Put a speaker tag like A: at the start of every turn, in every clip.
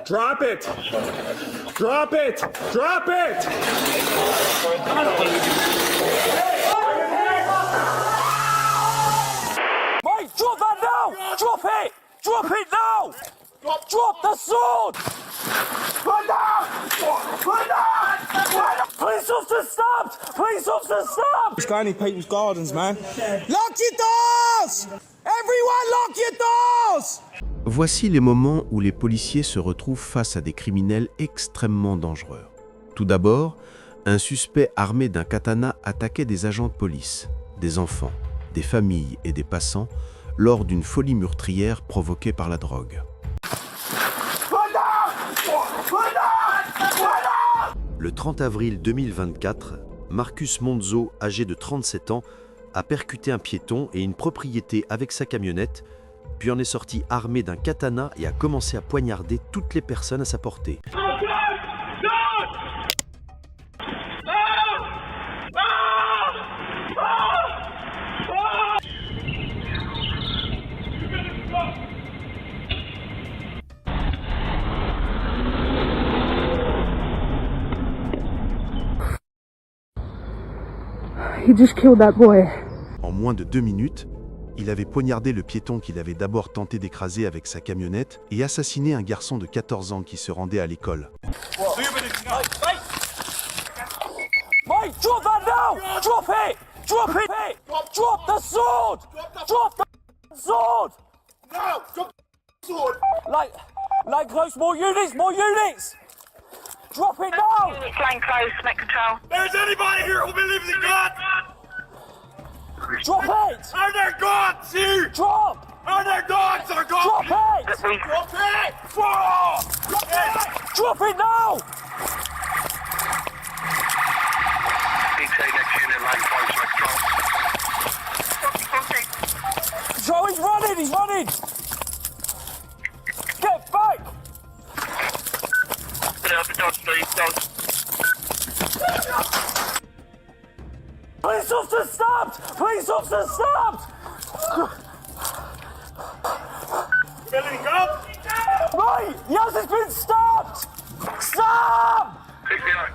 A: Drop it! Drop it! Drop it!
B: Mate, drop that now! Drop it! Drop it now! Drop the sword!
A: Put down! Put down!
B: Police officer stopped! Police officer stopped!
A: It's going in people's gardens, man. Lock your doors! Everyone lock your doors!
C: Voici les moments où les policiers se retrouvent face à des criminels extrêmement dangereux. Tout d'abord, un suspect armé d'un katana attaquait des agents de police, des enfants, des familles et des passants lors d'une folie meurtrière provoquée par la drogue. Le 30 avril 2024, Marcus Monzo, âgé de 37 ans, a percuté un piéton et une propriété avec sa camionnette, puis en est sorti armé d'un katana et a commencé à poignarder toutes les personnes à sa portée.
D: He just killed that boy.
C: En moins de 2 minutes, il avait poignardé le piéton qu'il avait d'abord tenté d'écraser avec sa camionnette et assassiné un garçon de 14 ans qui se rendait à l'école.
B: Mate, drop that now! Drop it! Drop it! Drop the sword! Drop the sword!
A: No! Drop the sword!
B: Like close, more units, more units! Drop it now!
E: Units line close, make control.
A: There's anybody here who believes in God?
B: Drop it!
A: Are there gods here?
B: Drop!
A: Are there gods or gods?
B: Drop it!
A: Drop it! Fall! Drop it!
B: Drop it now!
E: DT next unit line close, make control.
B: Joe, he's running, he's running! Get back!
E: Put out the dog, Steve, dog.
B: Police officer stopped! Police officer stopped!
A: Billy, come!
B: Right! Yes, it's been stopped! Stop!
E: Quick behind.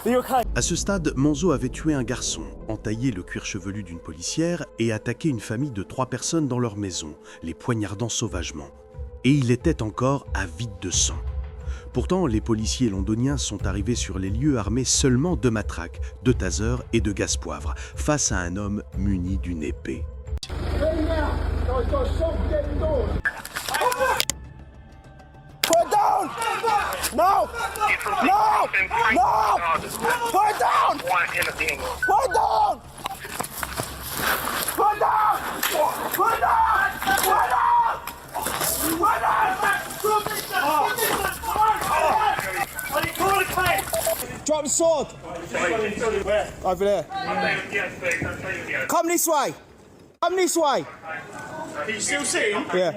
B: Are you okay?
C: À ce stade, Monzo avait tué un garçon, entaillé le cuir chevelu d'une policière et attaqué une famille de 3 personnes dans leur maison, les poignardant sauvagement. Et il était encore avide de sang. Pourtant, les policiers londoniens sont arrivés sur les lieux armés seulement de matraques, de tasers et de gaz poivre, face à un homme muni d'une épée.
A: Put down! No! No! No! Put down! Put down! Put down! Put down! Put down! Put down! Drop the sword! Over there. Come this way! Come this way! Are you still sitting? Yeah.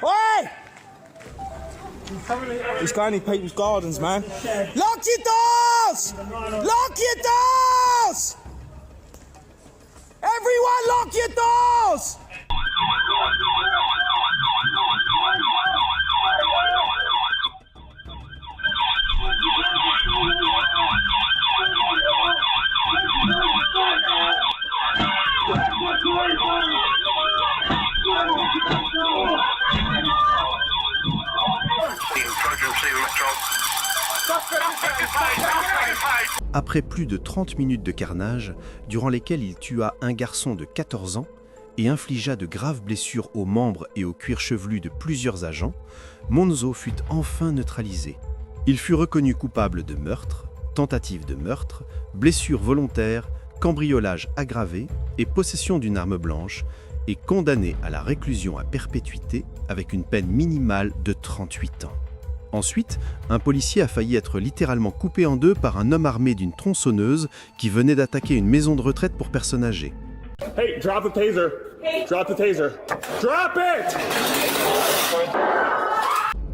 A: Oi! He's going in people's gardens, man. Lock your doors! Lock your doors! Everyone lock your doors!
C: Après plus de 30 minutes de carnage, durant lesquelles il tua un garçon de 14 ans et infligea de graves blessures aux membres et au cuir chevelu de plusieurs agents, Monzo fut enfin neutralisé. Il fut reconnu coupable de meurtre, tentative de meurtre, blessure volontaire, cambriolage aggravé et possession d'une arme blanche, et condamné à la réclusion à perpétuité avec une peine minimale de 38 ans. Ensuite, un policier a failli être littéralement coupé en deux par un homme armé d'une tronçonneuse qui venait d'attaquer une maison de retraite pour personnes âgées.
A: Hey, drop the taser. Drop the taser. Drop it!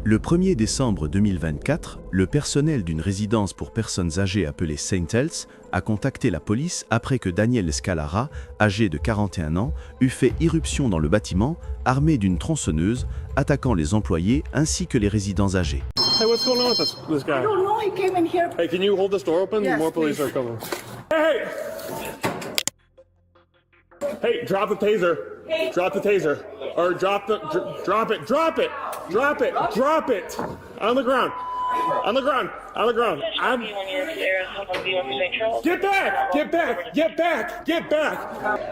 C: Le 1er décembre 2024, le personnel d'une résidence pour personnes âgées appelée St. El's a contacté la police après que Daniel Scalara, âgé de 41 ans, eut fait irruption dans le bâtiment, armé d'une tronçonneuse, attaquant les employés ainsi que les résidents âgés.
F: Hey, what's going on with this guy?
G: I don't know. He came in here.
F: Hey, can you hold this door open?
G: Yes,
F: More police
G: please.
F: are coming. Hey! Hey, drop the taser. Drop the taser. Or drop it. Drop it. Drop it. On the ground. On the ground. Get back.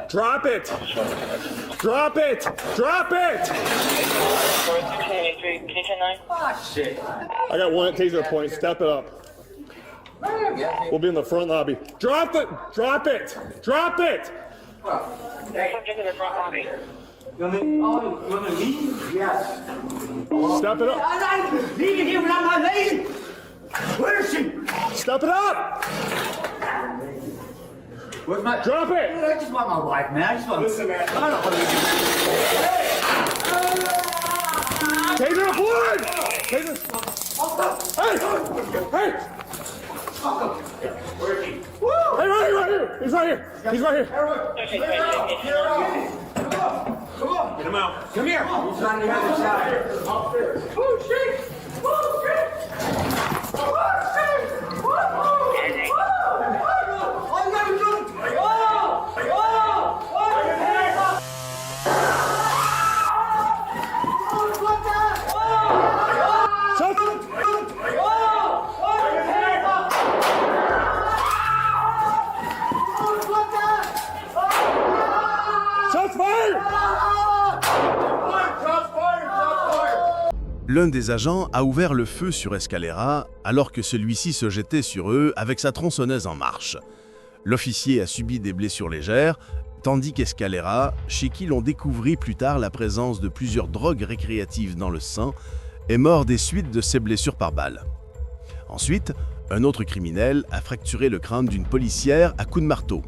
F: Drop it. I got one at taser point. Step it up. We'll be in the front lobby. Drop it. Step it up.
G: I'm leaving here without my lady. Where is she?
F: Step it up.
G: Where's my...
F: Drop it.
G: I just want my wife, man. I just want... Listen, man. I don't want to...
F: Taser up one. Taser. Hey. Hey, right here. He's right here.
G: Come on. Get him out. Come here. He's trying to get the shot. Oh, shit.
C: L'un des agents a ouvert le feu sur Escalera alors que celui-ci se jetait sur eux avec sa tronçonneuse en marche. L'officier a subi des blessures légères, tandis qu'Escalera, chez qui l'on découvrit plus tard la présence de plusieurs drogues récréatives dans le sang, est mort des suites de ses blessures par balle. Ensuite, un autre criminel a fracturé le crâne d'une policière à coups de marteau.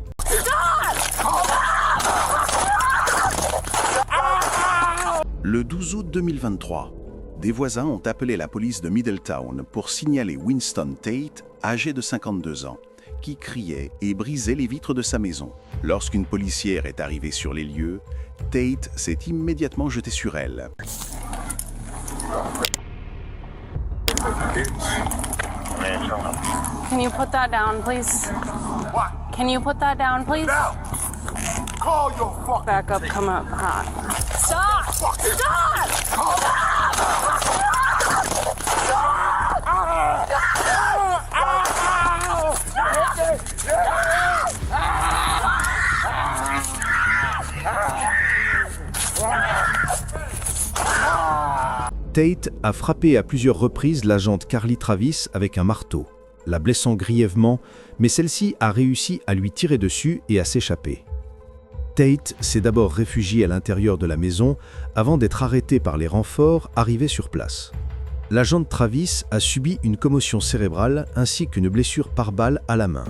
C: Le 12 août 2023, des voisins ont appelé la police de Middletown pour signaler Winston Tate, âgé de 52 ans, qui criait et brisait les vitres de sa maison. Lorsqu'une policière est arrivée sur les lieux, Tate s'est immédiatement jeté sur elle.
H: Can you put that down, please?
E: What?
H: Can you put that down, please?
E: Now! Call your fucking
H: Back up, come up hot. Stop!
C: Tate a frappé à plusieurs reprises l'agente Carly Travis avec un marteau, la blessant grièvement, mais celle-ci a réussi à lui tirer dessus et à s'échapper. Tate s'est d'abord réfugié à l'intérieur de la maison avant d'être arrêté par les renforts arrivés sur place. L'agente Travis a subi une commotion cérébrale ainsi qu'une blessure par balle à la main,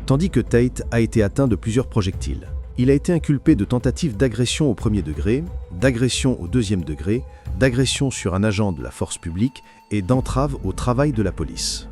C: tandis que Tate a été atteint de plusieurs projectiles. Il a été inculpé de tentative d'agression au premier degré, d'agression au deuxième degré, d'agression sur un agent de la force publique et d'entrave au travail de la police.